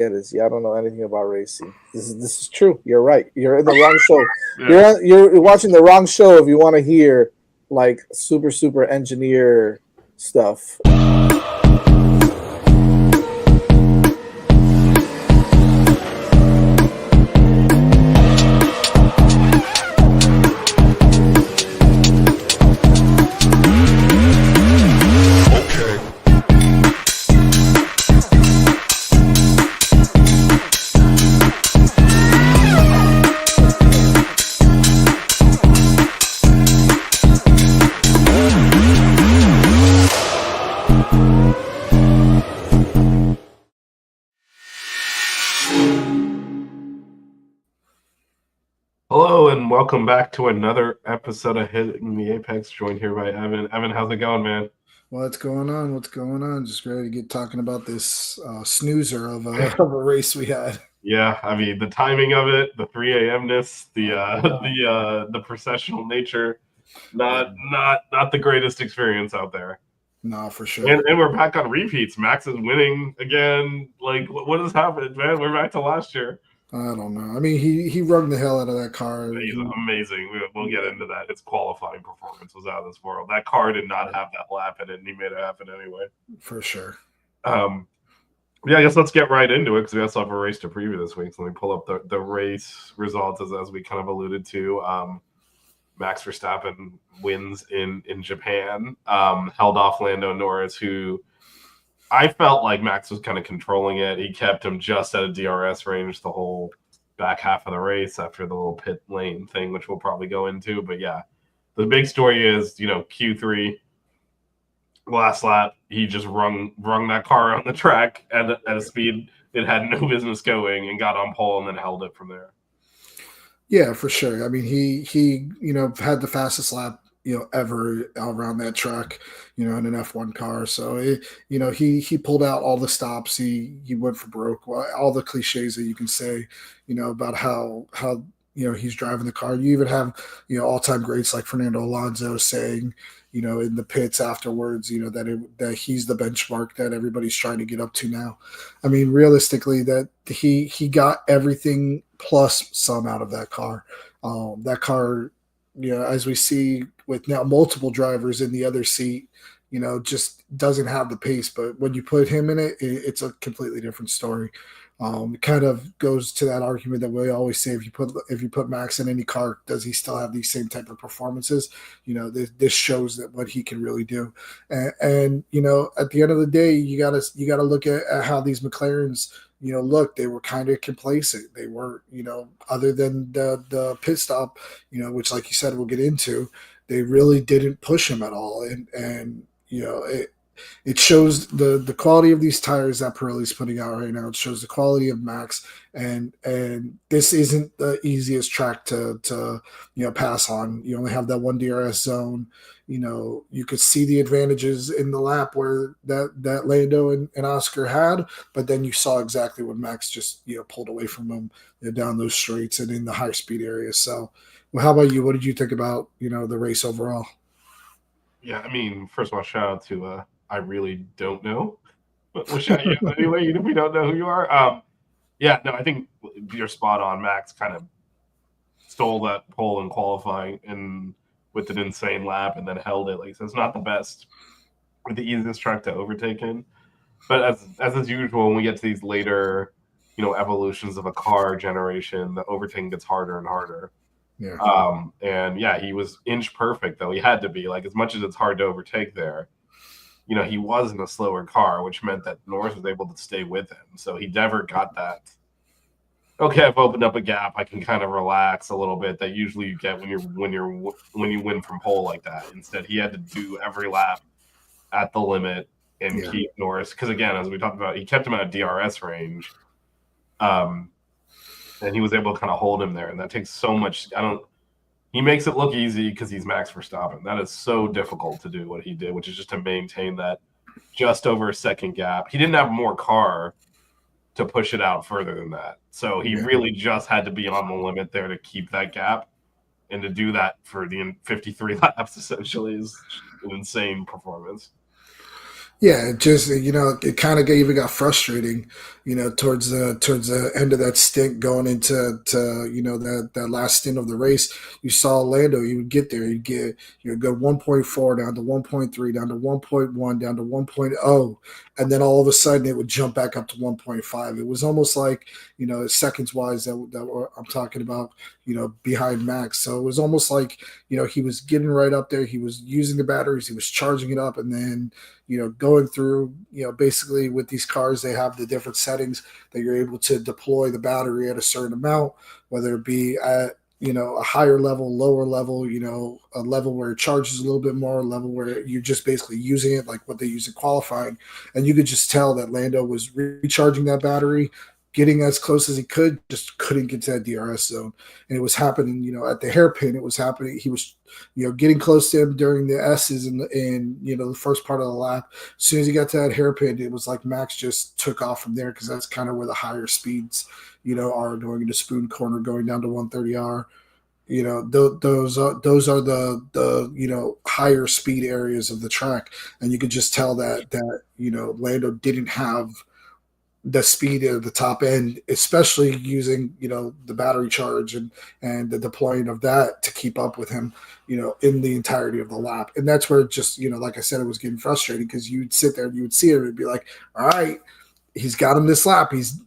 get is, I don't know anything about racing. This is true. You're right. You're in the wrong show. Yeah. You're watching the wrong show if you want to hear like super engineer stuff. Hello and welcome back to another episode of Hitting the Apex. Joined here by Evan. Evan, how's it going, man? What's going on? What's going on? Just ready to get talking about this snoozer of a race we had. Yeah, I mean the timing of it, the 3 a.m.ness, the processional nature, not the greatest experience out there. No, for sure. And we're back on repeats. Max is winning again. Like, what has happened, man? We're back to last year. I don't know. I mean, he wrung the hell out of that car. He's amazing. We'll get into that. Its qualifying performance was out of this world. That car did not have that lap in it, and he made it happen anyway. For sure. Yeah, I guess let's get right into it because we also have a race to preview this week. So let me pull up the race results as we kind of alluded to. Max Verstappen wins in Japan, held off Lando Norris, who I felt like Max was kind of controlling it. He kept him just at a DRS range the whole back half of the race after the little pit lane thing, which we'll probably go into. But yeah, the big story is, Q3, last lap, he just rung that car on the track at a speed it had no business going and got on pole and then held it from there. Yeah, for sure. I mean, he had the fastest lap ever around that track, in an F1 car. So he pulled out all the stops. He went for broke. All the cliches that you can say, about how he's driving the car. You even have all-time greats like Fernando Alonso saying, in the pits afterwards, that he's the benchmark that everybody's trying to get up to now. I mean, realistically, that he got everything plus some out of that car. That car, as we see with now multiple drivers in the other seat, just doesn't have the pace. But when you put him in it, it's a completely different story. It kind of goes to that argument that we always say: if you put Max in any car, does he still have these same type of performances? This shows that what he can really do. And at the end of the day, you gotta look at how these McLarens, look, they were kind of complacent. They were, other than the pit stop, which, like you said, we'll get into, they really didn't push him at all. And it shows the quality of these tires that Pirelli's putting out right now. It shows the quality of Max, and this isn't the easiest track to pass on. You only have that one DRS zone. You could see the advantages in the lap where that Lando and Oscar had, but then you saw exactly what Max just pulled away from him down those straights and in the high speed area. So, well, how about you? What did you think about the race overall? Yeah, I mean, first of all, shout out to I really don't know. But we'll shout you out anyway, even if we don't know who you are. Yeah, no, I think you're spot on. Max kind of stole that pole in qualifying and with an insane lap and then held it. Like, so it's not the best or the easiest track to overtake in. But as is usual, when we get to these later, evolutions of a car generation, the overtaking gets harder and harder. Yeah. And yeah, he was inch perfect though. He had to be, like, as much as it's hard to overtake there. He was in a slower car, which meant that Norris was able to stay with him. So he never got that. Okay, I've opened up a gap. I can kind of relax a little bit. That usually you get when you win from pole like that. Instead, he had to do every lap at the limit and keep Norris. Because again, as we talked about, he kept him at a DRS range. And he was able to kind of hold him there. And that takes so much. He makes it look easy because he's Max Verstappen. That is so difficult to do what he did, which is just to maintain that just over a second gap. He didn't have more car to push it out further than that. So he really just had to be on the limit there to keep that gap. And to do that for the 53 laps essentially is an insane performance. Yeah, it just it kind of even got frustrating, towards the end of that stint going into that last stint of the race. You saw Lando, you would get there, you'd go 1.4 down to 1.3 down to 1.1 down to 1.0, and then all of a sudden it would jump back up to 1.5. It was almost like seconds wise I'm talking about, behind Max. So it was almost like he was getting right up there. He was using the batteries, he was charging it up, and then going through, basically with these cars, they have the different settings that you're able to deploy the battery at a certain amount, whether it be at, a higher level, lower level, a level where it charges a little bit more, a level where you're just basically using it like what they use in qualifying. And you could just tell that Lando was recharging that battery, getting as close as he could, just couldn't get to that DRS zone. And it was happening, at the hairpin, it was happening. He was getting close to him during the S's in the first part of the lap. As soon as he got to that hairpin, it was like Max just took off from there, because that's kind of where the higher speeds, are going into Spoon Corner, going down to 130R. Those are the higher speed areas of the track, and you could just tell that Lando didn't have the speed at the top end, especially using the battery charge and the deploying of that to keep up with him, in the entirety of the lap. And that's where it just like I said, it was getting frustrating, because you'd sit there and you would see it and be like, all right, he's got him this lap. He's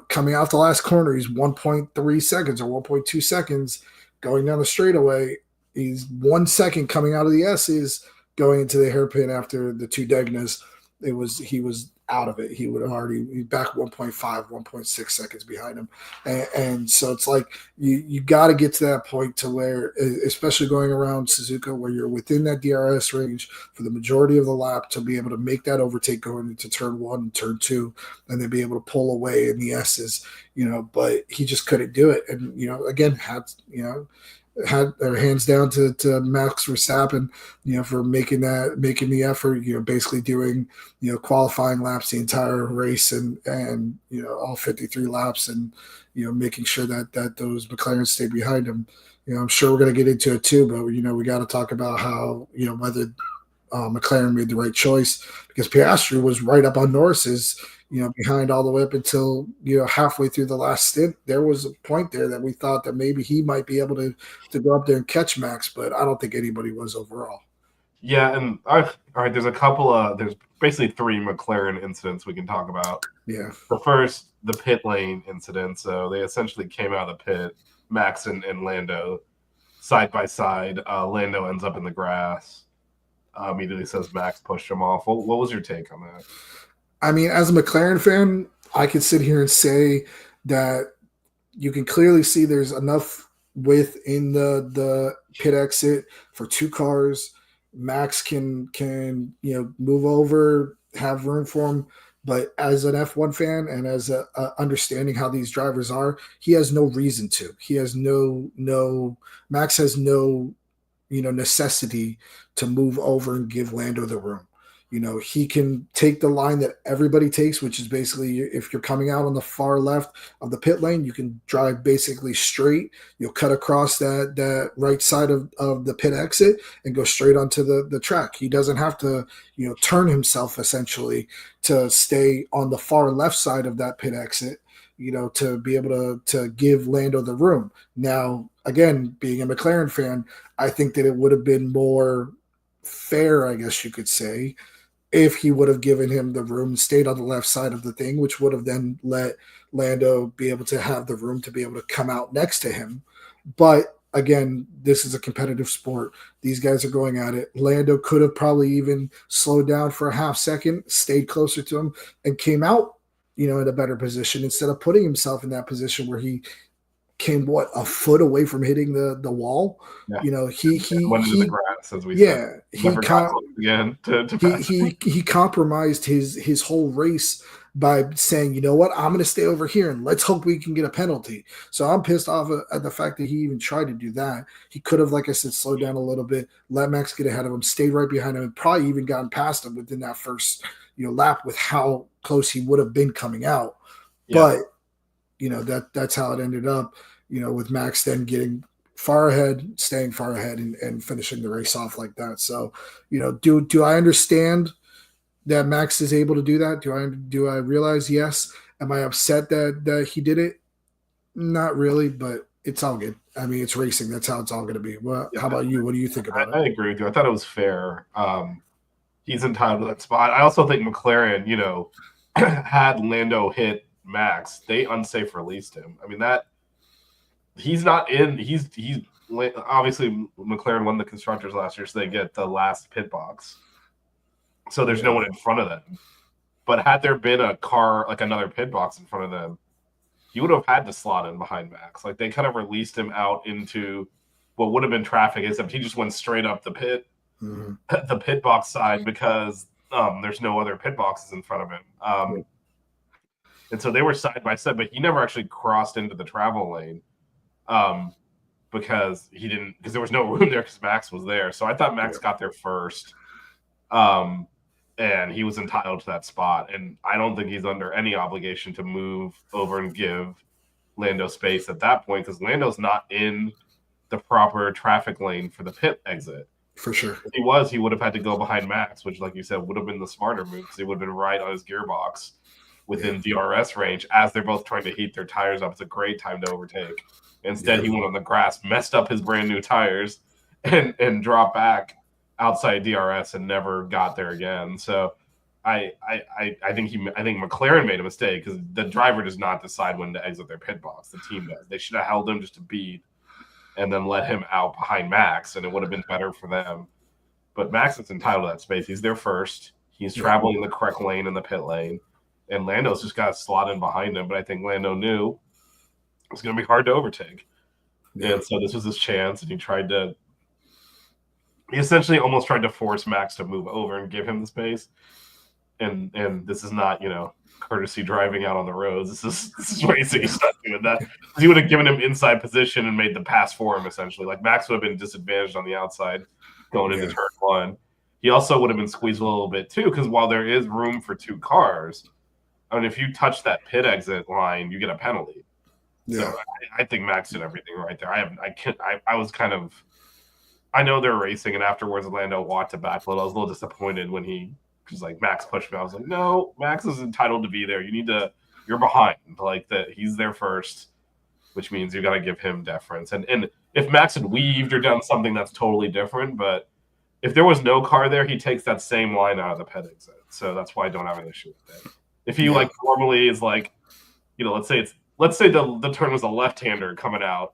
coming out the last corner. He's 1.3 seconds or 1.2 seconds going down the straightaway. He's 1 second coming out of the S's, going into the hairpin after the two Degnas. He was out of it. He would have already be back 1.5, 1.6 seconds behind him. And so it's like you got to get to that point to where, especially going around Suzuka, where you're within that DRS range for the majority of the lap, to be able to make that overtake going into turn one and turn two, and then be able to pull away in the S's, but he just couldn't do it. And, again, had their hands down to Max Verstappen, for making the effort, basically doing, qualifying laps the entire race, and all 53 laps, and, making sure that those McLaren stay behind him. I'm sure we're going to get into it too, but, we got to talk about how, whether McLaren made the right choice, because Piastri was right up on Norris's, behind all the way up until, halfway through the last stint. There was a point there that we thought that maybe he might be able to go up there and catch Max, but I don't think anybody was overall. Yeah, and there's there's basically three McLaren incidents we can talk about. Yeah. The first, the pit lane incident. So they essentially came out of the pit, Max and Lando, side by side. Lando ends up in the grass. Immediately says Max pushed him off. What was your take on that? I mean, as a McLaren fan, I could sit here and say that you can clearly see there's enough width in the pit exit for two cars. Max can move over, have room for him. But as an F1 fan, and as understanding how these drivers are, he has no reason to. He has Max has no necessity to move over and give Lando the room. He can take the line that everybody takes, which is basically, if you're coming out on the far left of the pit lane, you can drive basically straight. You'll cut across that right side of the pit exit and go straight onto the track. He doesn't have to, turn himself essentially to stay on the far left side of that pit exit, to be able to give Lando the room. Now, again, being a McLaren fan, I think that it would have been more fair, I guess you could say, if he would have given him the room, stayed on the left side of the thing, which would have then let Lando be able to have the room to be able to come out next to him. But again, this is a competitive sport. These guys are going at it. Lando could have probably even slowed down for a half second, stayed closer to him, and came out, in a better position, instead of putting himself in that position where he came a foot away from hitting the wall. Yeah. He went into the grass, as we said. He compromised his whole race by saying, you know what, I'm going to stay over here and let's hope we can get a penalty. So I'm pissed off at the fact that he even tried to do that. He could have, like I said, slowed down a little bit, let Max get ahead of him, stayed right behind him, and probably even gotten past him within that first lap with how close he would have been coming out. Yeah. But that's how it ended up, with Max then getting far ahead, staying far ahead, and finishing the race off like that. So, do I understand that Max is able to do that? Do I realize yes? Am I upset that he did it? Not really, but it's all good. I mean, it's racing. That's how it's all going to be. Well, Yeah, how about you? What do you think about it? I agree with you. I thought it was fair. He's entitled to that spot. I also think McLaren, had Lando hit Max, they unsafe released him. I mean that he's not in. He's obviously McLaren won the constructors last year, so they get the last pit box. So there's no one in front of them. But had there been a car, like another pit box in front of them, he would have had to slot in behind Max. Like they kind of released him out into what would have been traffic, except he just went straight up the pit box side because there's no other pit boxes in front of him. And so they were side by side, but he never actually crossed into the travel lane because there was no room there because Max was there. So I thought Max got there first. And he was entitled to that spot. And I don't think he's under any obligation to move over and give Lando space at that point because Lando's not in the proper traffic lane for the pit exit. For sure. If he would have had to go behind Max, which, like you said, would have been the smarter move because he would have been right on his gearbox within DRS range as they're both trying to heat their tires up. It's a great time to overtake. Instead, he went on the grass, messed up his brand new tires, and dropped back outside DRS and never got there again. So I think McLaren made a mistake because the driver does not decide when to exit their pit box. The team does. They should have held him just to beat and then let him out behind Max, and it would have been better for them. But Max is entitled to that space. He's there first. He's traveling the correct lane in the pit lane, and Lando's just got to slot in behind him. But I think Lando knew it was going to be hard to overtake. And so this was his chance, and he essentially almost tried to force Max to move over and give him the space. And this is not, courtesy driving out on the roads. This is racing. He's not doing that. He would have given him inside position and made the pass for him, essentially. Like Max would have been disadvantaged on the outside going into turn one. He also would have been squeezed a little bit too, because while there is room for two cars, I mean, if you touch that pit exit line, you get a penalty. Yeah. So I think Max did everything right there. I know they're racing, and afterwards Lando walked it back a little. I was a little disappointed when he was like, Max pushed me. I was like, no, Max is entitled to be there. You're behind. Like that, he's there first, which means you got to give him deference. And if Max had weaved or done something that's totally different, but if there was no car there, he takes that same line out of the pit exit. So that's why I don't have an issue with it. If he normally is like, let's say the turn was a left-hander coming out,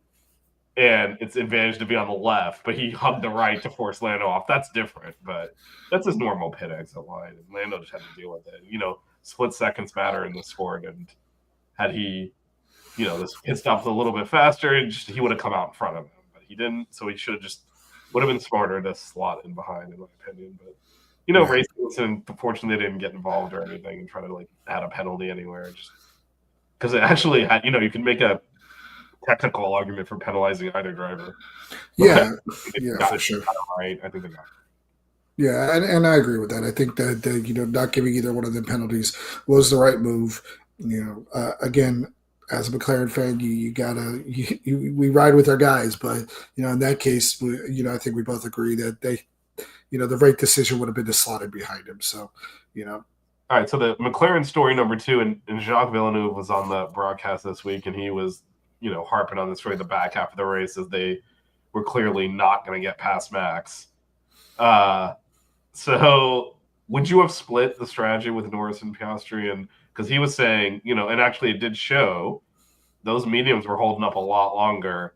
and it's advantage to be on the left, but he hugged the right to force Lando off. That's different, but that's his normal pit exit line. And Lando just had to deal with it. Split seconds matter in the sport, and had he, this pit stopped a little bit faster, he would have come out in front of him, but he didn't. So he would have been smarter to slot in behind, in my opinion. But racing, unfortunately, they didn't get involved or anything and try to add a penalty anywhere, just because it actually had. You can make a technical argument for penalizing either driver. For sure. Right, I think they got it. Yeah, and I agree with that. I think that not giving either one of them penalties was the right move. Again, as a McLaren fan, we ride with our guys, but in that case, I think we both agree that they, the right decision would have been to slot it behind him. So, All right, so the McLaren story number 2, and Jacques Villeneuve was on the broadcast this week, and he was harping on this story the back half of the race as they were clearly not going to get past Max. So would you have split the strategy with Norris and Piastri? And because he was saying, and actually it did show those mediums were holding up a lot longer.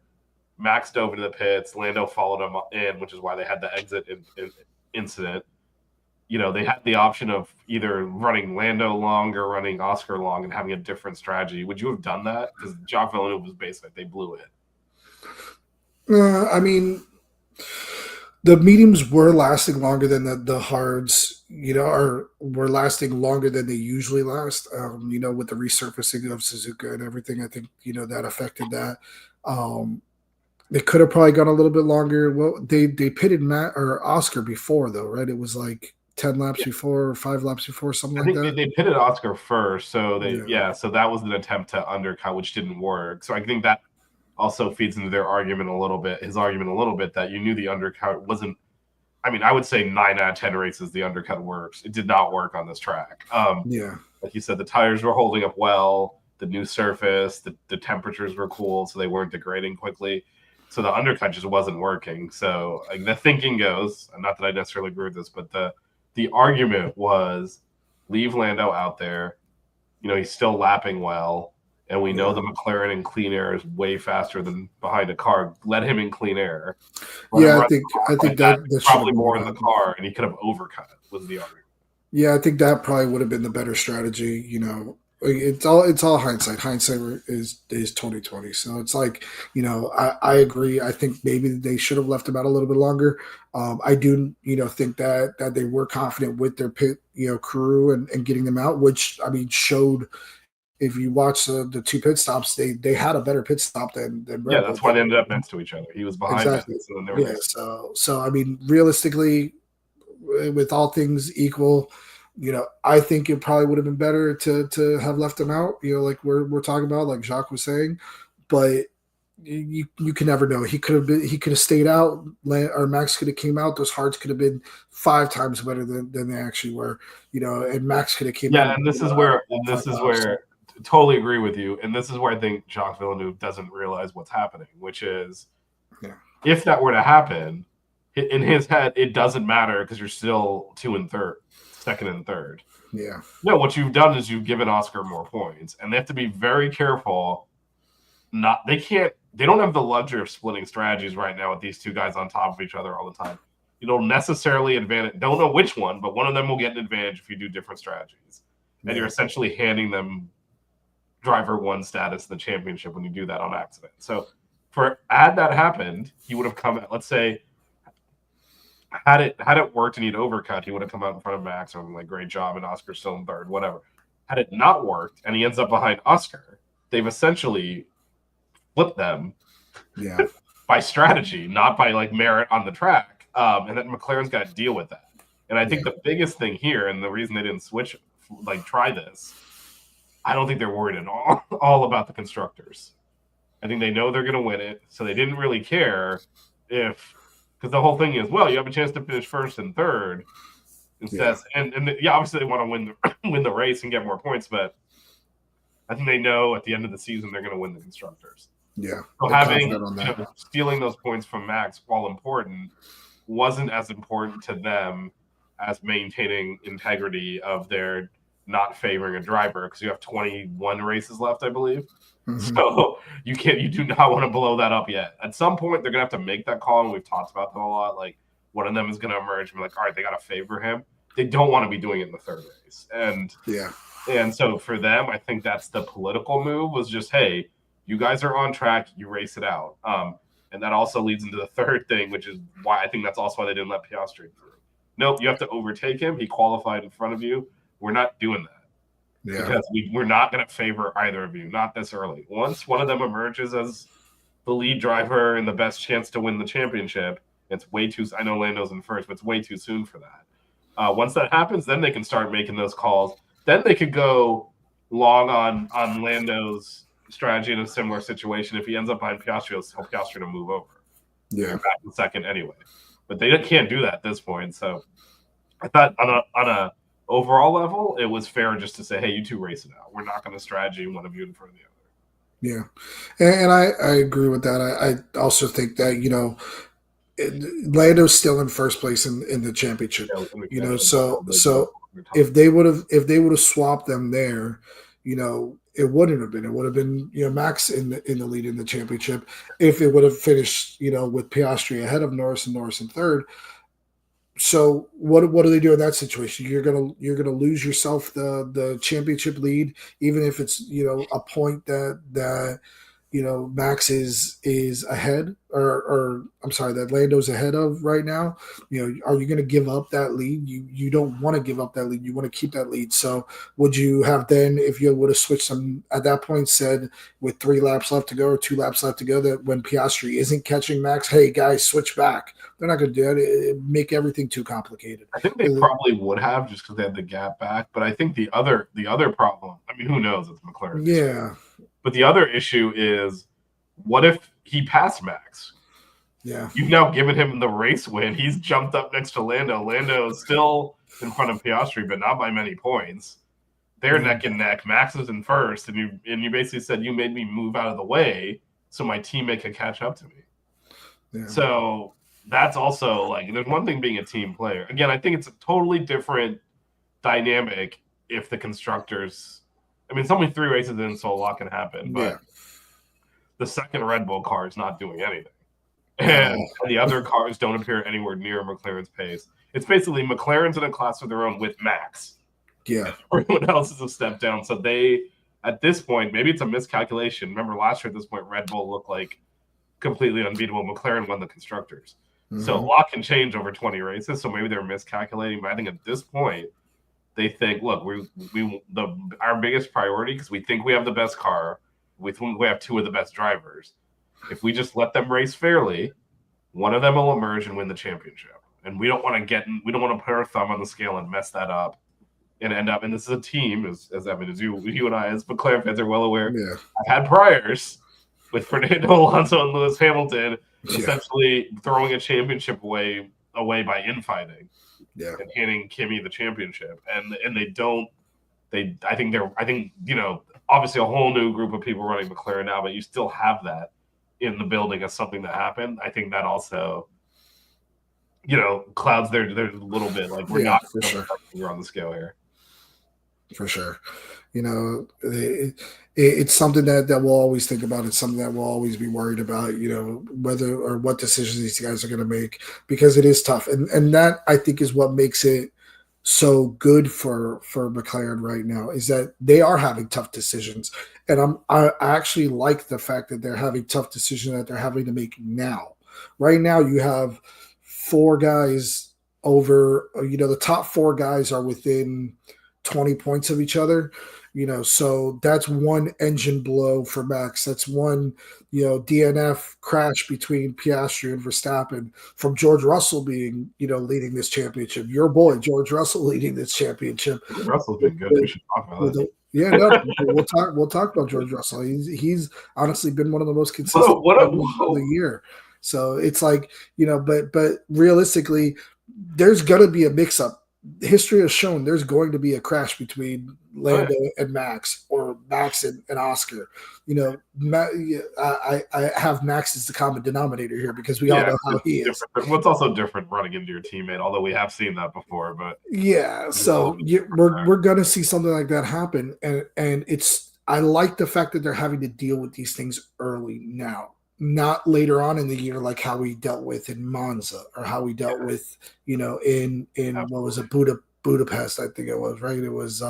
Max dove into the pits. Lando followed him in, which is why they had the exit incident. They had the option of either running Lando long or running Oscar long and having a different strategy. Would you have done that? Because Jacques Villeneuve was basically, they blew it. I mean, the mediums were lasting longer than the hards, were lasting longer than they usually last, with the resurfacing of Suzuka and everything. I think, that affected that. They could have probably gone a little bit longer. Well, they pitted Matt or Oscar before, though, right? It was like 10 laps before or 5 laps before, something like that. I think they pitted Oscar first, so so that was an attempt to undercut, which didn't work. So I think that also feeds into their argument a little bit, that you knew the undercut wasn't I mean, I would say 9 out of 10 races the undercut works. It did not work on this track. Yeah. Like you said, the tires were holding up well. The new surface, the temperatures were cool, so they weren't degrading quickly. So the undercut just wasn't working. So like, the thinking goes, and not that I necessarily agree with this, but the argument was leave Lando out there. You know, he's still lapping well, and we know the McLaren in clean air is way faster than behind a car. Let him in clean air. I think that probably more in the car, and he could have overcut it. Was the argument? Yeah, I think that probably would have been the better strategy. You know, it's all hindsight. Hindsight is 2020. So it's like, you know, I agree. I think maybe they should have left him out a little bit longer. I do, you know, think that they were confident with their pit, you know, crew and getting them out, which I mean showed. If you watch the 2 pit stops, they had a better pit stop than Red Bull. That's why they ended up next to each other. He was behind exactly. Max, and then they were next. So I mean, realistically, with all things equal, you know, I think it probably would have been better to have left him out. You know, like we're talking about, like Jacques was saying, but you can never know. He could have stayed out, or Max could have came out. Those hards could have been 5 times better than they actually were. You know, and Max could have came out. Yeah, and this is where totally agree with you. And this is where I think Jacques Villeneuve doesn't realize what's happening, which is if that were to happen, in his head, it doesn't matter because you're still 2nd and third. Yeah. No, what you've done is you've given Oscar more points, and they have to be very careful. They don't have the luxury of splitting strategies right now with these 2 guys on top of each other all the time. You don't necessarily advantage. Don't know which one, but one of them will get an advantage if you do different strategies. And you're essentially handing them driver 1 status in the championship when you do that on accident. So had that happened, he would have come out, let's say, had it worked and he'd overcut, he would have come out in front of Max and like, great job, and Oscar's still in third, whatever. Had it not worked and he ends up behind Oscar, they've essentially flipped them by strategy, not by like merit on the track. And then McLaren's got to deal with that. And I think the biggest thing here, and the reason they didn't switch, like try this, I don't think they're worried at all about the constructors. I think they know they're going to win it, so they didn't really care because the whole thing is, well, you have a chance to finish first and third instead. And obviously they want to win the race and get more points, but I think they know at the end of the season they're going to win the constructors. Yeah. So stealing those points from Max, while important, wasn't as important to them as maintaining integrity of their not favoring a driver, because you have 21 races left, I believe. Mm-hmm. So you do not want to blow that up yet. At some point, they're gonna have to make that call, and we've talked about that a lot. Like, one of them is gonna emerge and be like, all right, they gotta favor him. They don't want to be doing it in the third race. And so for them, I think that's the political move, was just, hey, you guys are on track, you race it out. And that also leads into the third thing, which is why I think that's also why they didn't let Piastri through. Nope, you have to overtake him. He qualified in front of you. We're not doing that. Yeah. Because we're not going to favor either of you, not this early. Once one of them emerges as the lead driver and the best chance to win the championship, it's way too – I know Lando's in first, but it's way too soon for that. Once that happens, then they can start making those calls. Then they could go long on Lando's strategy in a similar situation. If he ends up behind Piastri, he'll tell Piastri to move over. Yeah. Back in second anyway. But they can't do that at this point. So I thought on a overall level, it was fair just to say, hey, you 2 race it out. We're not going to strategy one of you in front of the other. Yeah. And I agree with that. I also think that, you know, Lando's still in first place in the championship. You know, so if they would have swapped them there, you know, it wouldn't have been. It would have been, you know, Max in the lead in the championship if it would have finished, you know, with Piastri ahead of Norris and Norris in third. So what do they do in that situation? You're gonna lose yourself the championship lead, even if it's, you know, a point that you know Max is ahead, or I'm sorry, that Lando's ahead of right now. You know, are you going to give up that lead? You don't want to give up that lead. You want to keep that lead. So would you have then, if you would have switched them at that point, said with 3 laps left to go or 2 laps left to go, that when Piastri isn't catching Max, hey guys, switch back? They're not going to do that. It make everything too complicated. I think they probably would have, just because they had the gap back. But I think the other problem, I mean, who knows? It's McLaren. Yeah. But the other issue is, what if he passed Max? Yeah. You've now given him the race win. He's jumped up next to Lando. Lando is still in front of Piastri, but not by many points. They're neck and neck. Max is in first, and you basically said you made me move out of the way so my teammate could catch up to me. Yeah. So that's also like there's one thing being a team player. Again, I think it's a totally different dynamic if the constructors. I mean, it's only 3 races in, so a lot can happen. But the second Red Bull car is not doing anything, and the other cars don't appear anywhere near McLaren's pace. It's basically McLaren's in a class of their own with Max. Yeah. Everyone else is a step down. So they, at this point, maybe it's a miscalculation. Remember last year at this point, Red Bull looked like completely unbeatable. McLaren won the constructors. So a lot can change over 20 races. So maybe they're miscalculating. But I think at this point, they think, look, our biggest priority, because we think we have the best car, we think we have 2 of the best drivers. If we just let them race fairly, one of them will emerge and win the championship. And we don't want to put our thumb on the scale and mess that up. And end up, and this is a team, as you and I, as McLaren fans, are well aware. Yeah. I've had priors with Fernando Alonso and Lewis Hamilton essentially throwing a championship away by infighting, and handing Kimi the championship. And they don't. I think obviously a whole new group of people running McLaren now, but you still have that in the building as something that happened. I think that also, clouds their a little bit like we're not for sure. We're on the scale here. For sure. It's something that we'll always think about. It's something that we'll always be worried about, whether or what decisions these guys are going to make, because it is tough. And that, I think, is what makes it so good for McLaren right now, is that they are having tough decisions. And I actually like the fact that they're having tough decisions that they're having to make now. Right now, you have 4 guys over, the top 4 guys are within 20 points of each other, so that's one engine blow for Max. That's one, DNF crash between Piastri and Verstappen from George Russell being, leading this championship. Your boy, George Russell, leading this championship. Russell's been good. We should talk about it. We'll talk about George Russell. He's honestly been one of the most consistent of the year. So it's like, but realistically, there's going to be a mix-up. History has shown there's going to be a crash between Lando and Max, or Max and Oscar. I have Max as the common denominator here because we all know how he is. What's also different running into your teammate, although we have seen that before. But so we're going to see something like that happen, and I like the fact that they're having to deal with these things early now. Not later on in the year, like how we dealt with in Monza, or how we dealt with, in what was it, Budapest, I think it was, right? It was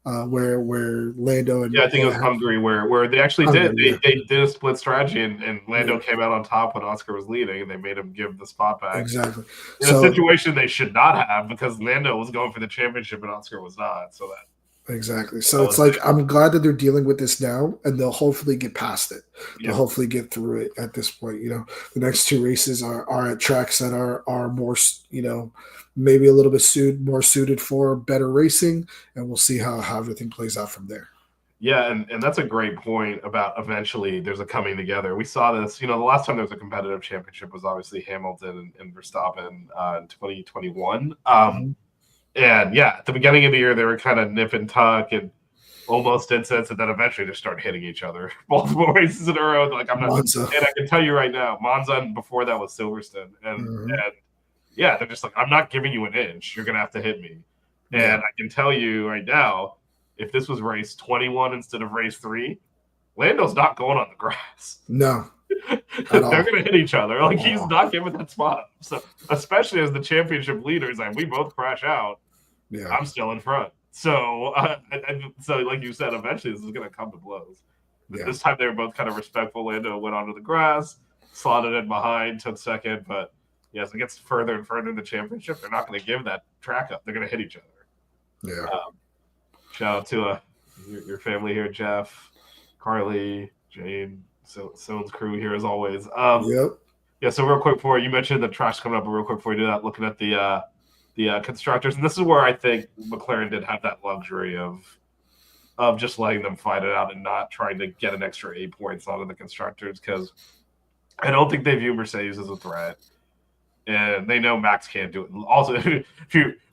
where Lando and I think it was Hungary where they actually they did a split strategy, and Lando came out on top when Oscar was leading, and they made him give the spot back. Exactly. In a situation they should not have, because Lando was going for the championship and Oscar was not. So that. Exactly. So it's like, I'm glad that they're dealing with this now, and they'll hopefully get past it. They'll hopefully get through it at this point. The next 2 races are at tracks that are more, maybe a little bit more suited for better racing, and we'll see how everything plays out from there. Yeah, and that's a great point about eventually there's a coming together. We saw this, the last time there was a competitive championship was obviously Hamilton and Verstappen in 2021. And at the beginning of the year, they were kind of nip and tuck and almost incense, and then eventually just start hitting each other multiple races in a row. Like, I'm not, Monza. And I can tell you right now, Monza, and before that was Silverstone, and they're just like, I'm not giving you an inch. You're gonna have to hit me. And I can tell you right now, if this was race 21 instead of race 3, Lando's not going on the grass. No. They're going to hit each other. Like, he's not giving that spot. So, especially as the championship leaders, like, we both crash out. Yeah. I'm still in front. So, so like you said, eventually this is going to come to blows. Yeah. This time they were both kind of respectful. Lando went onto the grass, slotted in behind, took second. But, as it gets further and further in the championship, they're not going to give that track up. They're going to hit each other. Yeah. Shout out to your family here, Jeff, Carly, Jane, Sone's crew here as always. Yeah, so real quick before you mentioned the trash coming up, but real quick before you do that, looking at the constructors, and this is where I think McLaren did have that luxury of just letting them fight it out and not trying to get an extra 8 points onto the constructors, because I don't think they view Mercedes as a threat, and they know Max can't do it. Also, if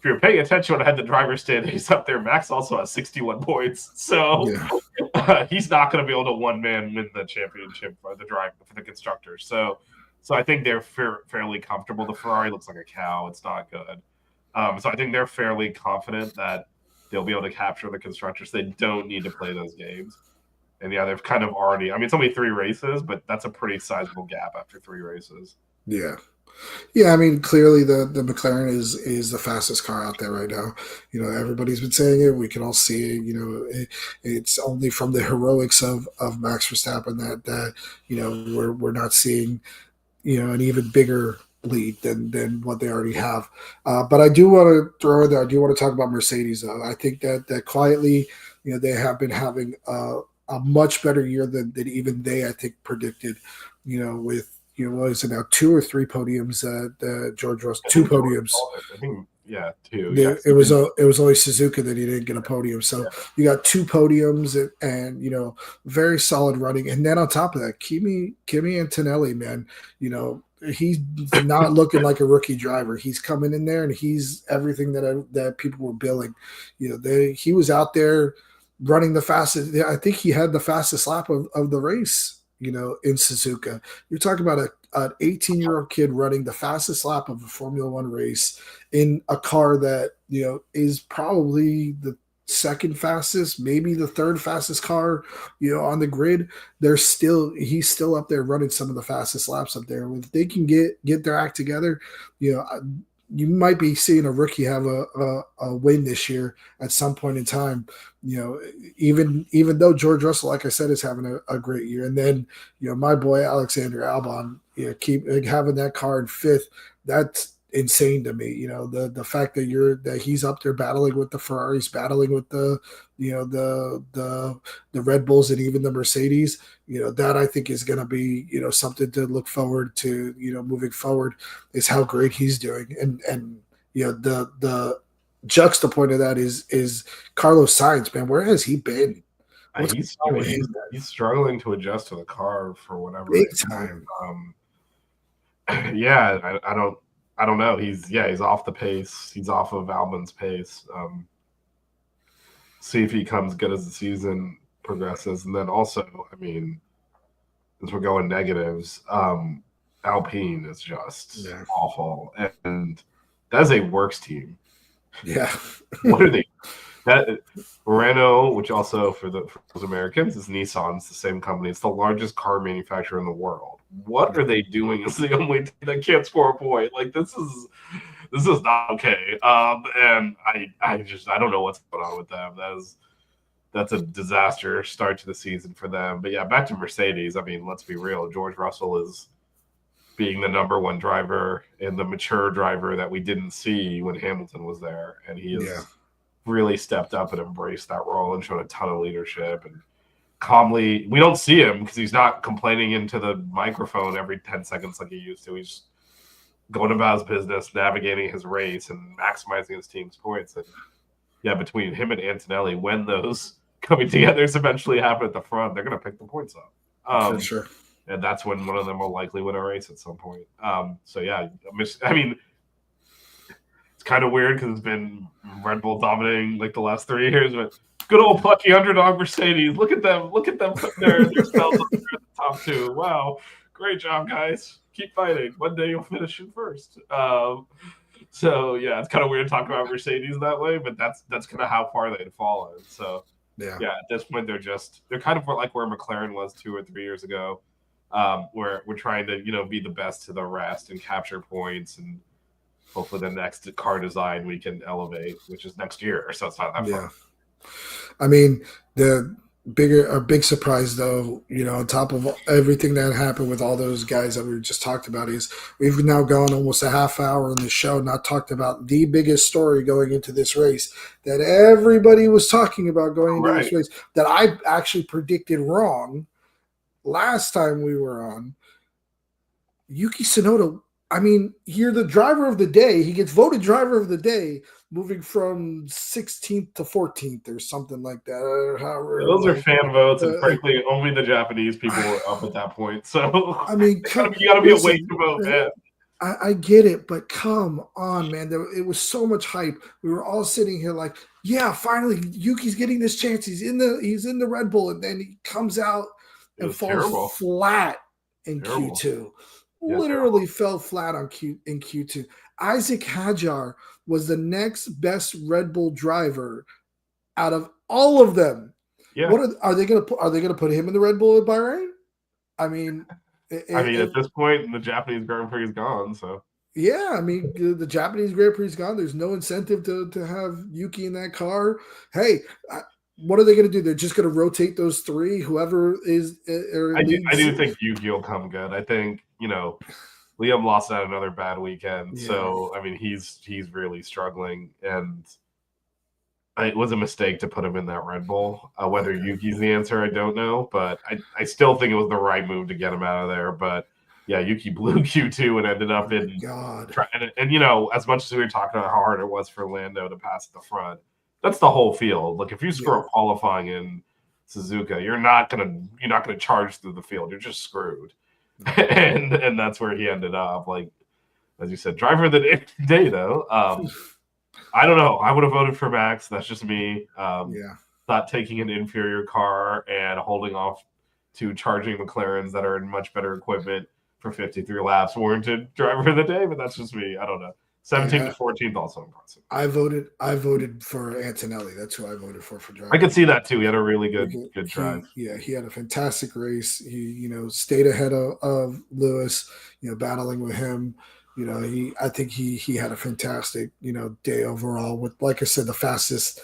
you're paying attention when I had the driver's standings up there, Max also has 61 points, so Yeah. he's not going to be able to one man win the championship for the drive for the constructors. So I think they're fairly comfortable. The Ferrari looks like a cow; it's not good. So I think they're fairly confident that they'll be able to capture the constructors. They don't need to play those games. And yeah, they've kind of already. I mean, it's only 3 races, but that's a pretty sizable gap after 3 races. Yeah. Yeah, I mean, clearly the McLaren is the fastest car out there right now. You know, everybody's been saying it. We can all see it. You know, it's only from the heroics of Max Verstappen that you know we're not seeing an even bigger lead than what they already have. But I do want to throw in there. I do want to talk about Mercedes though. I think that quietly, they have been having a much better year than even they I think predicted. With what is it now, 2 or 3 podiums that George Russell, 2 podiums. I think, yeah, 2. Yeah. It was only Suzuka that he didn't get a podium. So yeah. You got 2 podiums and very solid running. And then on top of that, Kimi Antonelli, man, he's not looking like a rookie driver. He's coming in there and he's everything that people were billing. He was out there running the fastest. I think he had the fastest lap of the race. In Suzuka, you're talking about an 18-year-old kid running the fastest lap of a Formula One race in a car that is probably the second fastest, maybe the third fastest car on the grid. He's still up there running some of the fastest laps up there. If they can get their act together, you might be seeing a rookie have a win this year at some point in time. Even though George Russell, like I said, is having a great year, and then my boy Alexander Albon, keep having that car in 5th. That's insane to me. The fact that he's up there battling with the Ferraris, battling with the Red Bulls, and even the Mercedes. That I think is going to be something to look forward to. Moving forward is how great he's doing, and the juxtapoint of that is Carlos Sainz. Man, where has he been? He's struggling to adjust to the car for whatever big time. Yeah, I don't know. He's off the pace. He's off of Albon's pace. See if he comes good as the season progresses, and then also, I mean, as we're going negatives, Alpine is just awful, and that is a works team. Yeah. What are they? That Renault, which also for those Americans is Nissan's the same company. It's the largest car manufacturer in the world. What are they doing as the only team that can't score a point? Like this is not okay. And I don't know what's going on with them. That's a disaster start to the season for them. But yeah, back to Mercedes. I mean, let's be real. George Russell is being the number 1 driver and the mature driver that we didn't see when Hamilton was there. And he has really stepped up and embraced that role and shown a ton of leadership and calmly. We don't see him because he's not complaining into the microphone every 10 seconds like he used to. He's going about his business, navigating his race and maximizing his team's points. And yeah, between him and Antonelli, when those coming together eventually happen at the front, they're going to pick the points up. For sure. And that's when one of them will likely win a race at some point. So yeah, I mean, it's kind of weird because it's been Red Bull dominating like the last 3 years, but good old plucky underdog Mercedes. Look at them putting their spells up there at the top 2. Wow, great job, guys. Keep fighting. One day you'll finish in first. So yeah, it's kind of weird talking about Mercedes that way, but that's kind of how far they'd fallen. So yeah, at this point they're kind of like where McLaren was 2 or 3 years ago. Where we're trying to be the best to the rest and capture points, and hopefully the next car design we can elevate, which is next year. So it's not that far. I mean, a big surprise though, on top of everything that happened with all those guys that we just talked about, is we've now gone almost a half hour in the show not talked about the biggest story going into this race that everybody was talking about going into this race that I actually predicted wrong last time we were on. Yuki Tsunoda I mean, you're the driver of the day. He gets voted driver of the day, moving from 16th to 14th or something like that. Or Yeah, however, those are fan votes, and uh, frankly, only the Japanese people were up at that point. So I mean, you gotta be awake listen, to vote, man. I get it, but come on, man. It was so much hype. We were all sitting here like, yeah, finally Yuki's getting this chance. He's in the Red Bull, and then he comes out It and was falls terrible. flat in Terrible. Q2. Yeah, terrible. Literally fell flat on Q2. Isaac Hadjar was the next best Red Bull driver out of all of them. Yeah. What are they going to put? Are they going to put him in the Red Bull at Bahrain? I mean, I mean, at this point, the Japanese Grand Prix is gone, so yeah, I mean the Japanese Grand Prix is gone. There's no incentive to have Yuki in that car. Hey, what are they going to do? They're just going to rotate those three. Whoever is or I leads. do think Yuki will come good. I think Liam lost out another bad weekend, Yeah. so I mean he's really struggling, and it was a mistake to put him in that Red Bull. Whether Yuki's the answer, I don't know, but I still think it was the right move to get him out of there. But yeah, Yuki blew Q2 and ended up in God. And as much as we were talking about how hard it was for Lando to pass at the front, that's the whole field. Like if you screw up qualifying in Suzuka, you're not gonna charge through the field. You're just screwed. And that's where he ended up. Like as you said, driver of the day though. I don't know. I would have voted for Max. That's just me. Not taking an inferior car and holding off to charging McLarens that are in much better equipment for 53 laps warranted driver of the day, but that's just me. I don't know. 17th to 14th also impressive. I voted for Antonelli. That's who I voted for driver. I could see that too. He had a really good drive. He had a fantastic race. He stayed ahead of Lewis. Battling with him. I think he had a fantastic day overall. With like I said, the fastest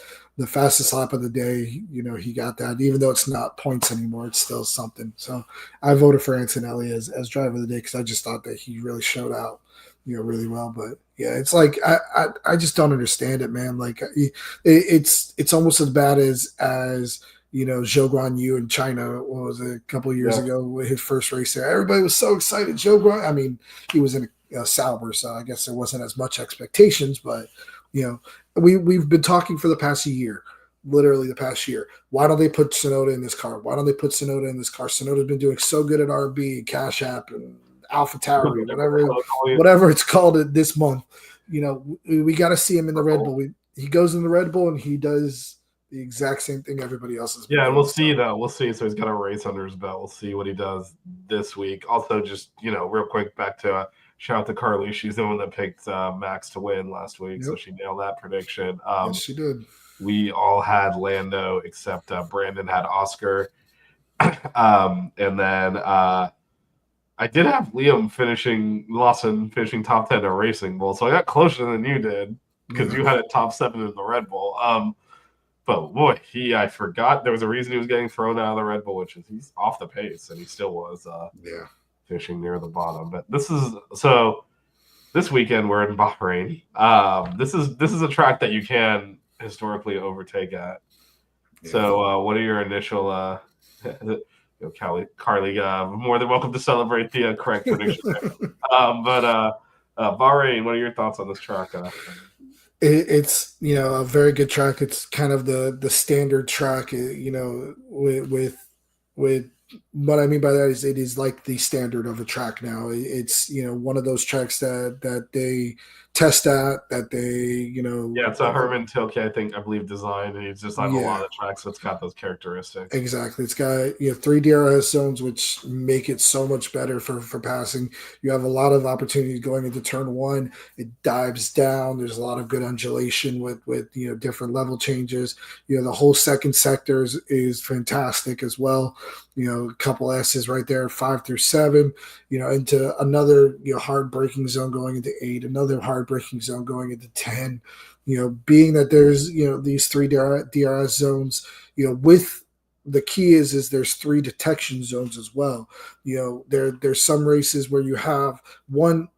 lap of the day. He got that. Even though it's not points anymore, it's still something. So I voted for Antonelli as driver of the day because I just thought that he really showed out. Really well. But yeah, it's like I just don't understand it, man. Like it's almost as bad as Zhou Guan Yu in China. What was it, a couple of years ago with his first race there? Everybody was so excited. Zhou Guan. I mean, he was in a Sauber, so I guess there wasn't as much expectations. But we've been talking for the past year. Literally the past year. Why don't they put Tsunoda in this car? Why don't they put Tsunoda in this car? Tsunoda's been doing so good at RB, Cash App, and Alpha Tauri, whatever it's called this month. We got to see him in the Red Bull. He goes in the Red Bull and he does the exact same thing everybody else is. Yeah, and we'll see though. We'll see. So he's got a race under his belt. We'll see what he does this week. Also, just real quick, back to shout out to Carly. She's the one that picked Max to win last week, so she nailed that prediction. Yes, she did. We all had Lando except Brandon had Oscar, and then I did have Liam Lawson finishing top 10 in a Racing Bull, so I got closer than you did because you had it top 7 in the Red Bull. But boy, I forgot there was a reason he was getting thrown out of the Red Bull, which is he's off the pace, and he still was finishing near the bottom. But this weekend we're in Bahrain. This is a track that you can historically overtake at. Yeah. So what are your initial Carly, more than welcome to celebrate the correct prediction. But Bahrain, what are your thoughts on this track? It's a very good track. It's kind of the standard track. With what I mean by that is it is like the standard of a track now. It's one of those tracks that they test at, that they it's a Herman Tilke I believe designed, and he's just on a lot of tracks, so it's got those characteristics. Exactly. It's got 3 DRS zones, which make it so much better for passing. You have a lot of opportunities going into turn 1. It dives down. There's a lot of good undulation with different level changes. The whole second sector is fantastic as well. A couple S's right there, 5 through 7, into another hard braking zone going into 8, another hard braking zone going into 10. Being that there's these 3 DRS zones, with the key is there's 3 detection zones as well. There's some races where you have 1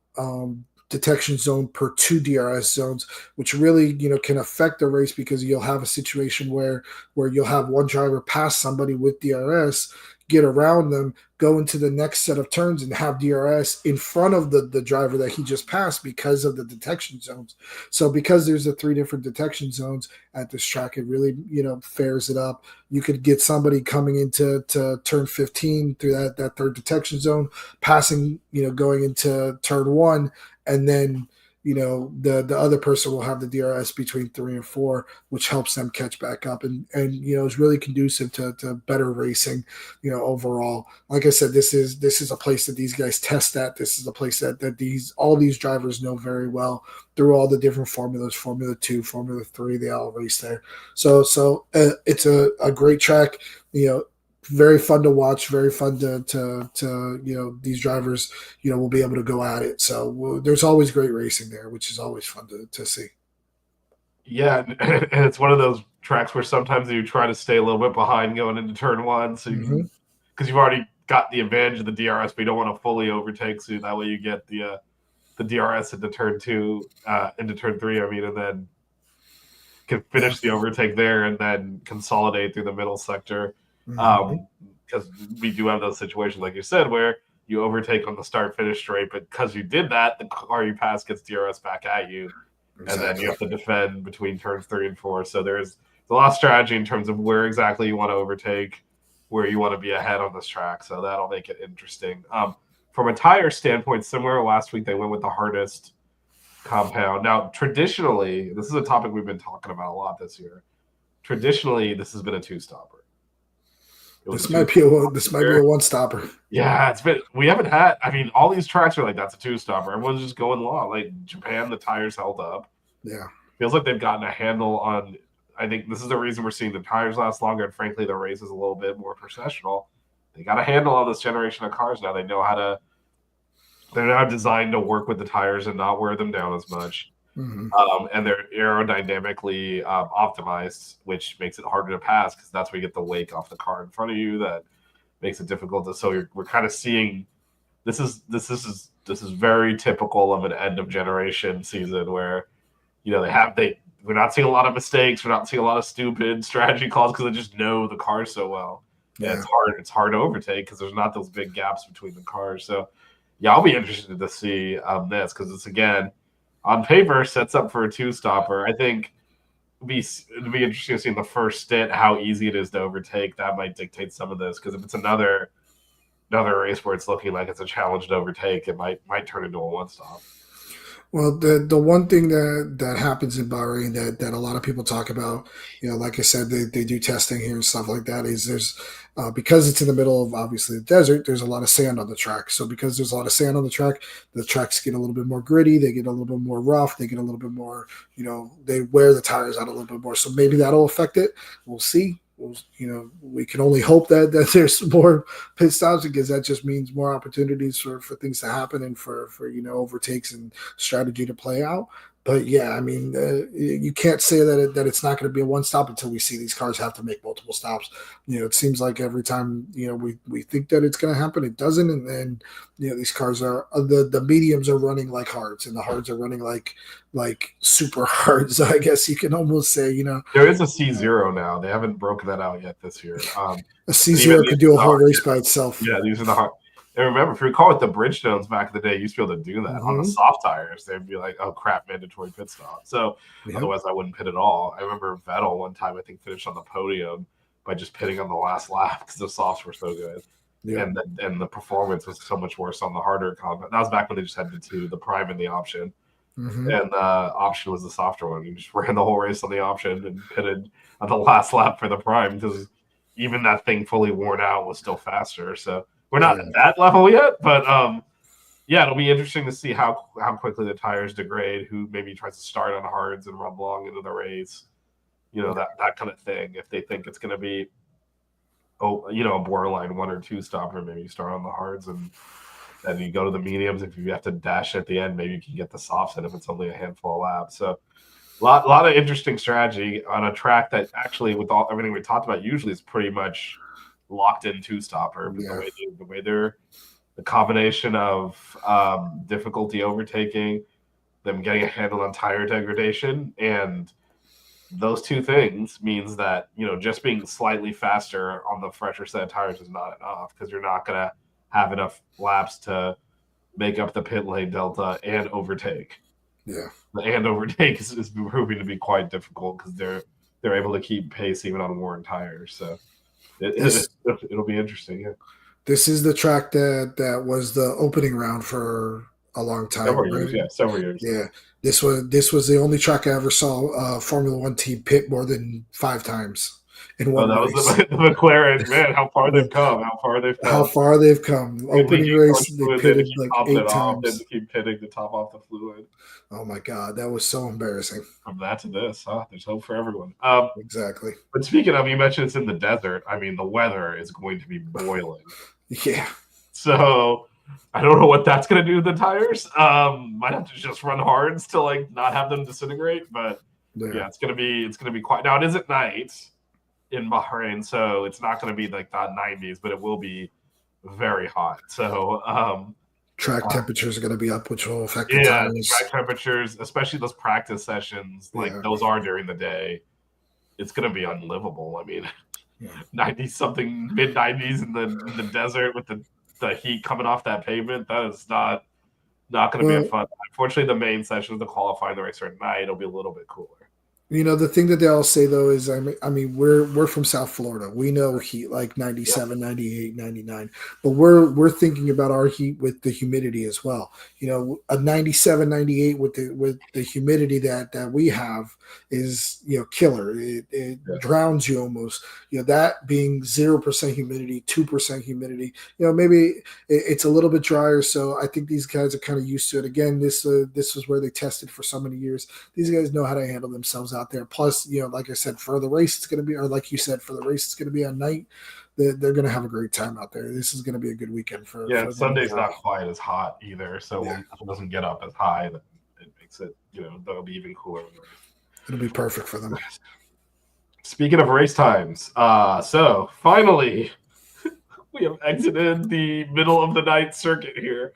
detection zone per 2 DRS zones, which really can affect the race, because you'll have a situation where you'll have one driver pass somebody with DRS, get around them, go into the next set of turns and have DRS in front of the driver that he just passed because of the detection zones. So because there's the 3 different detection zones at this track, it really, fares it up. You could get somebody coming into turn 15 through that third detection zone, passing, going into turn 1, and then the other person will have the DRS between 3 and 4, which helps them catch back up, and is really conducive to better racing, overall. Like I said, this is a place that these guys test at. This is a place that all these drivers know very well through all the different formulas, Formula 2, Formula 3, they all race there. So it's a great track, very fun to watch, very fun to these drivers, will be able to go at it. So there's always great racing there, which is always fun to see. Yeah, and it's one of those tracks where sometimes you try to stay a little bit behind going into turn 1, so because you've already got the advantage of the DRS, but you don't want to fully overtake, so that way you get the DRS into turn 2, into turn 3, and then can finish the overtake there and then consolidate through the middle sector. Because we do have those situations, like you said, where you overtake on the start-finish straight, but because you did that, the car you pass gets DRS back at you, and then you have to defend between turns 3 and 4. So there's a lot of strategy in terms of where exactly you want to overtake, where you want to be ahead on this track. So that'll make it interesting. From a tire standpoint, similar to last week, they went with the hardest compound. Now, traditionally, this is a topic we've been talking about a lot this year. Traditionally, this has been a 2-stopper. This might be a one-stopper. Yeah, we haven't had. All these tracks are like that's a 2-stopper. Everyone's just going long. Like Japan, the tires held up. Yeah, feels like they've gotten a handle on. I think this is the reason we're seeing the tires last longer, and frankly, the race is a little bit more processional. They got a handle on this generation of cars now. They know how to. They're now designed to work with the tires and not wear them down as much. And they're aerodynamically optimized, which makes it harder to pass because that's where you get the wake off the car in front of you. That makes it difficult. We're kind of seeing this is very typical of an end of generation season where we're not seeing a lot of mistakes. We're not seeing a lot of stupid strategy calls because they just know the cars so well. Yeah, it's hard to overtake because there's not those big gaps between the cars. So yeah, I'll be interested to see this because it's again. On paper, sets up for a 2-stopper. I think it'd be interesting to see in the first stint how easy it is to overtake. That might dictate some of this because if it's another race where it's looking like it's a challenge to overtake, it might turn into a 1-stop. Well, the one thing that happens in Bahrain that a lot of people talk about, like I said, they do testing here and stuff like that, is there's because it's in the middle of obviously the desert, there's a lot of sand on the track. So because there's a lot of sand on the tracks get a little bit more gritty, they get a little bit more rough, they get a little bit more, they wear the tires out a little bit more. So maybe that'll affect it. We'll see. We can only hope that there's more pit stops because that just means more opportunities for things to happen and for overtakes and strategy to play out. But yeah, you can't say that it's not going to be a 1-stop until we see these cars have to make multiple stops. It seems like every time we think that it's going to happen, it doesn't, and then these cars are the mediums are running like hards, and the hards are running like super hards. I guess you can almost say there is a C0 now. They haven't broken that out yet this year. A C0 could do a whole race by itself. Yeah, these are the hard. And remember, if you recall it the Bridgestones back in the day, you used to be able to do that. On the soft tires, they'd be like, oh, crap, mandatory pit stop. So otherwise I wouldn't pit at all. I remember Vettel one time, I think, finished on the podium by just pitting on the last lap because the softs were so good. Yeah. And the performance was so much worse on the harder compound. That was back when they just had the prime and the option. And the option was the softer one. You just ran the whole race on the option and pitted on the last lap for the prime because even that thing fully worn out was still faster. So we're not at that level yet, but it'll be interesting to see how quickly the tires degrade, who maybe tries to start on hards and run long into the race, that kind of thing. If they think it's going to be, a borderline 1 or 2-stopper, maybe you start on the hards and then you go to the mediums. If you have to dash at the end, maybe you can get the softs in if it's only a handful of laps. So a lot of interesting strategy on a track that actually, with everything we talked about, usually is pretty much locked in 2-stopper. The way they're the combination of difficulty overtaking, them getting a handle on tire degradation, and those two things means that just being slightly faster on the fresher set of tires is not enough because you're not gonna have enough laps to make up the pit lane delta and overtake. Yeah. The and overtake is proving to be quite difficult because they're able to keep pace even on worn tires. So it'll be interesting. Yeah. This is the track that was the opening round for a long time. Several Right? years, yeah, several years. Yeah. This was the only track I ever saw Formula One team pit more than 5 times in one that race. was the McLaren. Man, how far they've come! How far they've come! Opening race, they pitted like 8 times. To keep pitting to top off the fluid. Oh my god, that was so embarrassing. From that to this, there's hope for everyone. Exactly. But speaking of, you mentioned it's in the desert. I mean, the weather is going to be boiling. Yeah. So I don't know what that's going to do to the tires. Might have to just run hards to like not have them disintegrate. But yeah, it's going to be quite. Now it is at night in Bahrain, so it's not going to be like the 90s, but it will be very hot. So track temperatures are going to be up, which will affect the tires. Track temperatures, especially those practice sessions, those are during the day. It's going to be unlivable. I mean, 90 something, mid 90s in the desert with the heat coming off that pavement. That is not going to be fun. Unfortunately, the main sessions, the qualifying, the race are at night. It'll be a little bit cooler. You know, the thing that they all say, though, is, I mean, we're from South Florida. We know heat like 97, 98, 99. But we're thinking about our heat with the humidity as well. You know, a 97, 98 with the humidity that we have is, you know, killer. It drowns you almost. You know, that being 0% humidity, 2% humidity. You know, maybe it's a little bit drier. So I think these guys are kind of used to it. Again, this was where they tested for so many years. These guys know how to handle themselves out there. Plus, you know, like I said, for the race, it's going to be, or like you said, for the race, it's going to be at night. They're going to have a great time out there. This is going to be a good weekend for. Yeah, for Sunday's not quite as hot either, so when it doesn't get up as high, it makes it, you know, that'll be even cooler. It'll be perfect for them. Speaking of race times, so finally we have exited the middle of the night circuit here.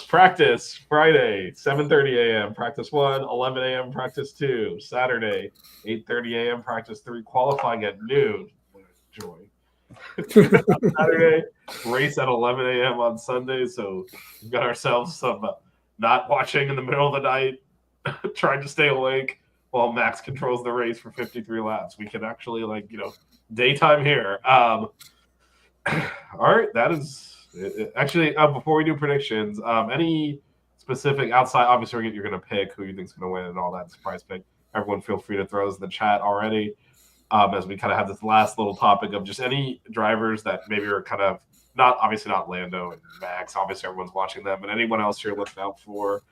Practice Friday, 7:30 a.m. Practice 1, 11 a.m. Practice 2. Saturday, 8:30 a.m. Practice 3. Qualifying at noon. What a joy. Saturday, race at 11 a.m. on Sunday. So we've got ourselves some not watching in the middle of the night, trying to stay awake while Max controls the race for 53 laps. We can actually, like, you know, daytime here. All right, that is... Actually, before we do predictions, any specific outside, obviously you're going to pick who you think is going to win and all that surprise pick. Everyone feel free to throw those in the chat already, as we kind of have this last little topic of just any drivers that maybe are kind of not Lando and Max. Obviously, everyone's watching them, but anyone else you're looking out for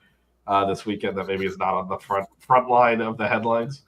this weekend that maybe is not on the front line of the headlines.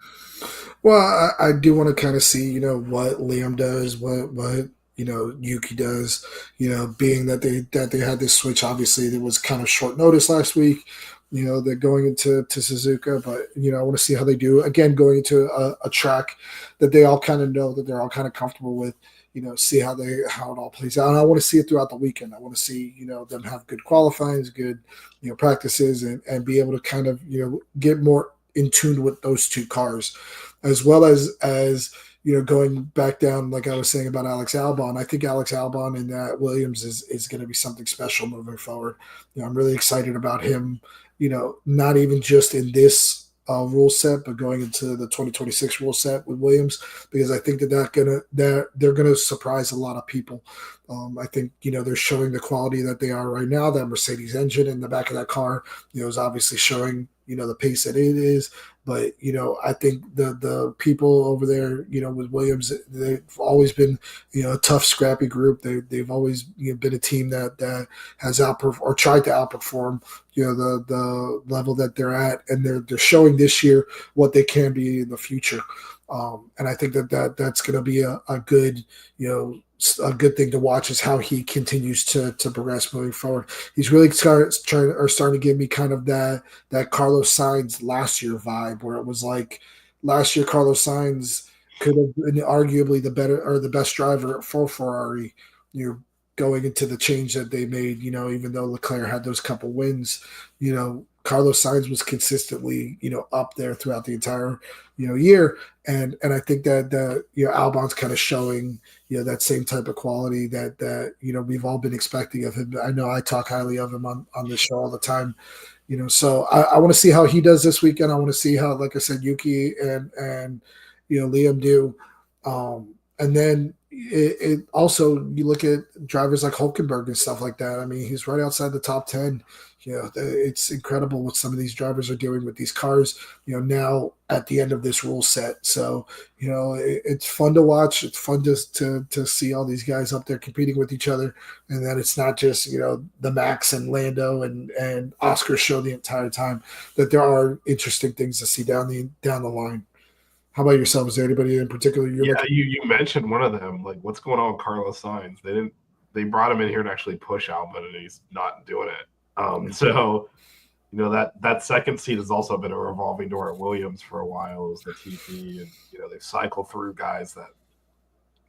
Well, I do want to kind of see, you know, what Liam does, what you know, Yuki does, you know, being that they had this switch. Obviously, it was kind of short notice last week. You know, they're going into Suzuka, but, you know, I want to see how they do. Again, going into a track that they all kind of know, that they're all kind of comfortable with, you know, see how it all plays out. And I want to see it throughout the weekend. I want to see, you know, them have good qualifying, good, you know, practices and be able to kind of, you know, get more in tune with those two cars, as well as you know, going back down, like I was saying about Alex Albon. I think Alex Albon and that Williams is going to be something special moving forward. You know, I'm really excited about him, you know, not even just in this rule set, but going into the 2026 rule set with Williams, because I think they're going to surprise a lot of people. I think, you know, they're showing the quality that they are right now. That Mercedes engine in the back of that car, you know, is obviously showing, you know, the pace that it is. But, you know, I think the people over there, you know, with Williams, they've always been, you know, a tough, scrappy group. They've always, you know, been a team that has tried to outperform, you know, the level that they're at, and they're showing this year what they can be in the future. And I think that's going to be a good, you know, a good thing to watch, is how he continues to progress moving forward. He's really starting to give me kind of that Carlos Sainz last year vibe, where it was like last year Carlos Sainz could have been arguably the better or the best driver for Ferrari. You going into the change that they made, even though Leclerc had those couple wins, Carlos Sainz was consistently, up there throughout the entire, year. And I think that, Albon's kind of showing, that same type of quality that we've all been expecting of him. I know I talk highly of him on the show all the time. So I want to see how he does this weekend. I want to see how, like I said, Yuki and Liam do. And then it also, you look at drivers like Hulkenberg and stuff like that. I mean, he's right outside the top 10. It's incredible what some of these drivers are doing with these cars, now at the end of this rule set. So, it's fun to watch. It's fun to see all these guys up there competing with each other. And then it's not just, the Max and Lando and Oscar show the entire time, that there are interesting things to see down the line. How about yourself? Is there anybody in particular you're looking? You mentioned one of them. Like, what's going on with Carlos Sainz? They brought him in here to actually push Albon, and he's not doing it. So, that second seat has also been a revolving door at Williams for a while. It was the TP, and they cycle through guys that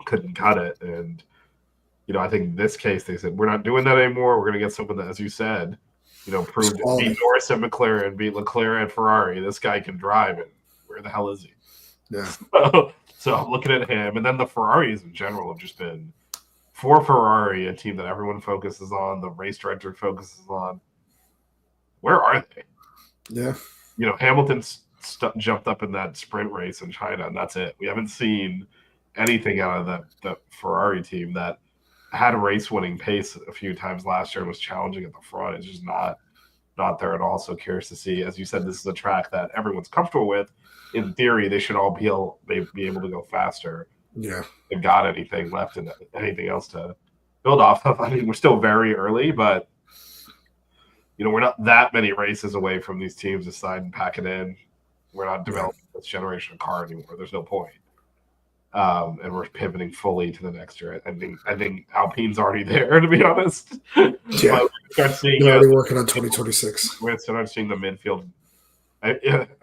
couldn't cut it. And I think in this case they said, we're not doing that anymore. We're going to get someone that, as you said, proved to beat Norris and McLaren, beat Leclerc and Ferrari. This guy can drive, and where the hell is he? Yeah. So I'm looking at him, and then the Ferraris in general have just been, for Ferrari, a team that everyone focuses on, the race director focuses on. Where are they? Yeah. Hamilton jumped up in that sprint race in China, and that's it. We haven't seen anything out of that Ferrari team that had a race-winning pace a few times last year and was challenging at the front. It's just not there at all. So curious to see. As you said, this is a track that everyone's comfortable with. In theory, they should all be able to go faster. Yeah. They've got anything left and anything else to build off of. I mean, we're still very early, but we're not that many races away from these teams decide and pack it in. We're not developing this generation of car anymore. There's no point. And we're pivoting fully to the next year. I think Alpine's already there, to be honest. Yeah. Start seeing They're already working on 2026. We're going to start seeing the midfield.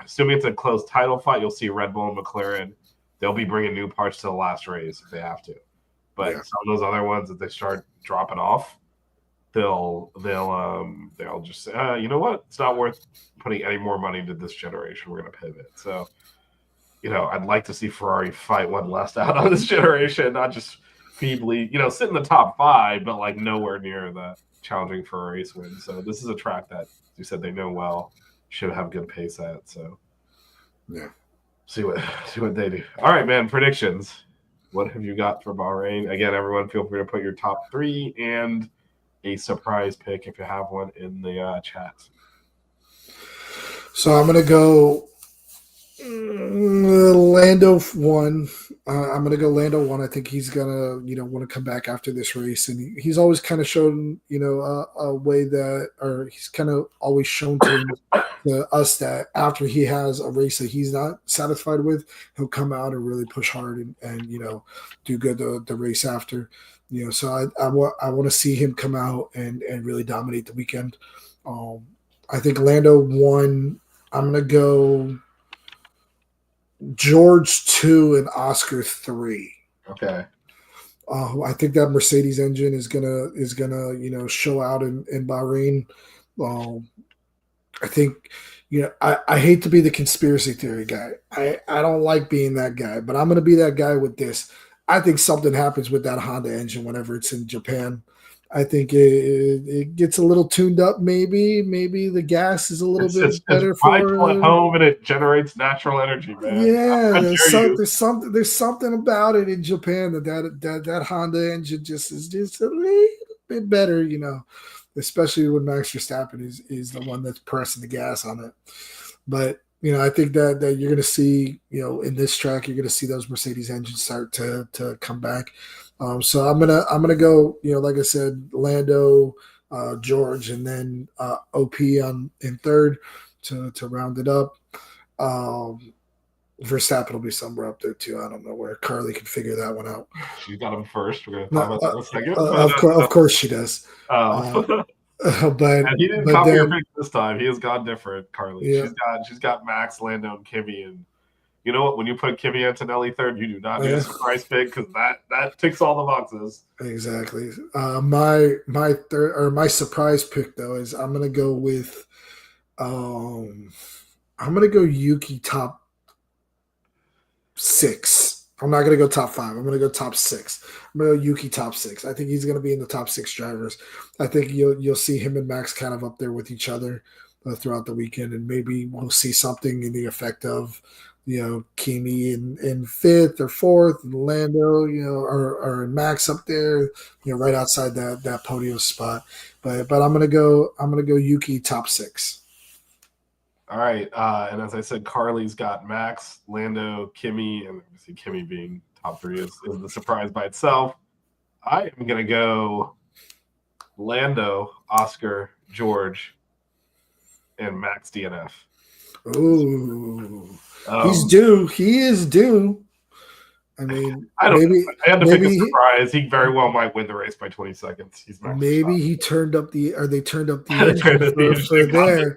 Assuming it's a close title fight, you'll see Red Bull and McLaren. They'll be bringing new parts to the last race if they have to. But some of those other ones, if they start dropping off, they'll just say, you know what? It's not worth putting any more money into this generation. We're going to pivot. So, I'd like to see Ferrari fight one last out on this generation, not just feebly, sit in the top 5, but like nowhere near the challenging for a race win. So this is a track that, as you said, they know well, should have good pace at. So yeah, see what they do. All right, man. Predictions. What have you got for Bahrain? Again, everyone, feel free to put your top 3 and a surprise pick if you have one in the chat. So I'm gonna go Lando 1. I'm going to go Lando 1. I think he's going to, want to come back after this race. And he's always kind of shown, a way that, or he's kind of always shown to us that after he has a race that he's not satisfied with, he'll come out and really push hard and do good the race after. So I want to see him come out and really dominate the weekend. I think Lando 1. I'm going to go George 2 and Oscar 3. Okay. I think that Mercedes engine is gonna show out in Bahrain. I think I hate to be the conspiracy theory guy. I don't like being that guy, but I'm gonna be that guy with this. I think something happens with that Honda engine whenever it's in Japan. I think it gets a little tuned up. Maybe the gas is a little bit better for it. Home and it generates natural energy, man. Yeah, there's something about it in Japan that Honda engine is just a little bit better, especially when Max Verstappen is the one that's pressing the gas on it. But I think that you're going to see, in this track, you're going to see those Mercedes engines start to come back. So I'm gonna go, like I said, Lando, George, and then OP in third to round it up. Verstappen will be somewhere up there too. I don't know where. Carly can figure that one out. She got him first. We're gonna talk about that in a second. Of course she does. But and he didn't copy your pick this time. He has gone different, Carly. Yeah. She's got Max, Lando, and Kimmy, and you know what? When you put Kimi Antonelli third, you do not need a surprise pick because that ticks all the boxes. Exactly. My third or my surprise pick though is I'm gonna go with Yuki top 6. I'm not gonna go top 5. I'm gonna go top 6. I'm gonna go Yuki top 6. I think he's gonna be in the top 6 drivers. I think you'll see him and Max kind of up there with each other throughout the weekend, and maybe we'll see something in the effect of Kimi in 5th or 4th, and Lando, or Max up there, right outside that podium spot. But I'm gonna go Yuki top 6. All right, and as I said, Carly's got Max, Lando, Kimi, and obviously Kimi being top 3 is the surprise by itself. I am gonna go Lando, Oscar, George, and Max DNF. Ooh, he's due. He is due. I mean, I had to pick a surprise. He very well might win the race by 20 seconds. He's maybe he turned up the engine for there.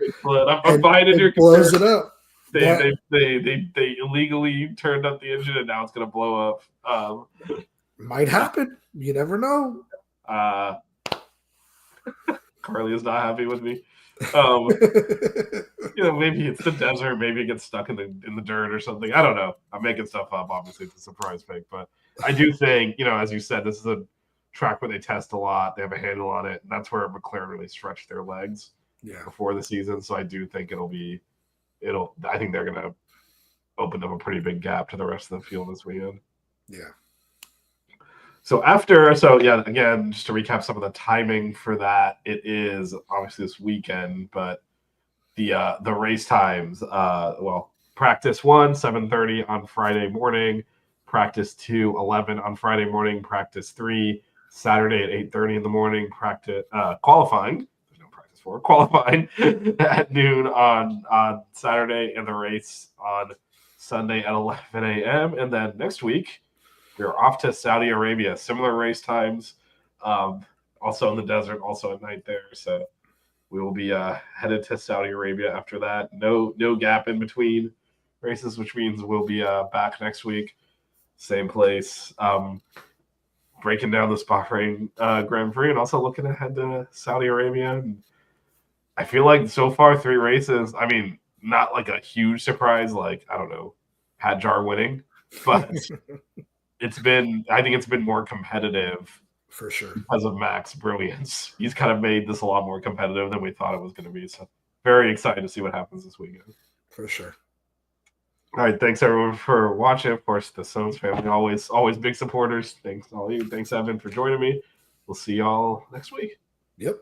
I'm buying in your blows it up. They illegally turned up the engine and now it's going to blow up. Might happen. You never know. Carly is not happy with me. Maybe it's the desert. Maybe it gets stuck in the dirt or something. I don't know. I'm making stuff up. Obviously, it's a surprise pick, but I do think, as you said, this is a track where they test a lot. They have a handle on it, and that's where McLaren really stretched their legs before the season. So I do think I think they're going to open up a pretty big gap to the rest of the field this weekend. Yeah. So again, just to recap some of the timing for that, it is obviously this weekend, but the race times, practice 1, 7:30 on Friday morning, practice 2, 11 on Friday morning, practice 3, Saturday at 8:30 in the morning, practice qualifying. There's no practice 4, qualifying at noon on Saturday, and the race on Sunday at 11 a.m. And then next week, we're off to Saudi Arabia. Similar race times, also in the desert, also at night there. So we will be headed to Saudi Arabia after that. No gap in between races, which means we'll be back next week, same place, breaking down this Bahrain Grand Prix and also looking ahead to Saudi Arabia. And I feel like so far 3 races. I mean, not like a huge surprise, like I don't know, Hadjar winning, but. I think it's been more competitive for sure because of Max's brilliance. He's kind of made this a lot more competitive than we thought it was going to be. So very excited to see what happens this weekend. For sure. All right. Thanks everyone for watching. Of course, the Stones family, always big supporters. Thanks all you. Thanks, Evan, for joining me. We'll see y'all next week. Yep.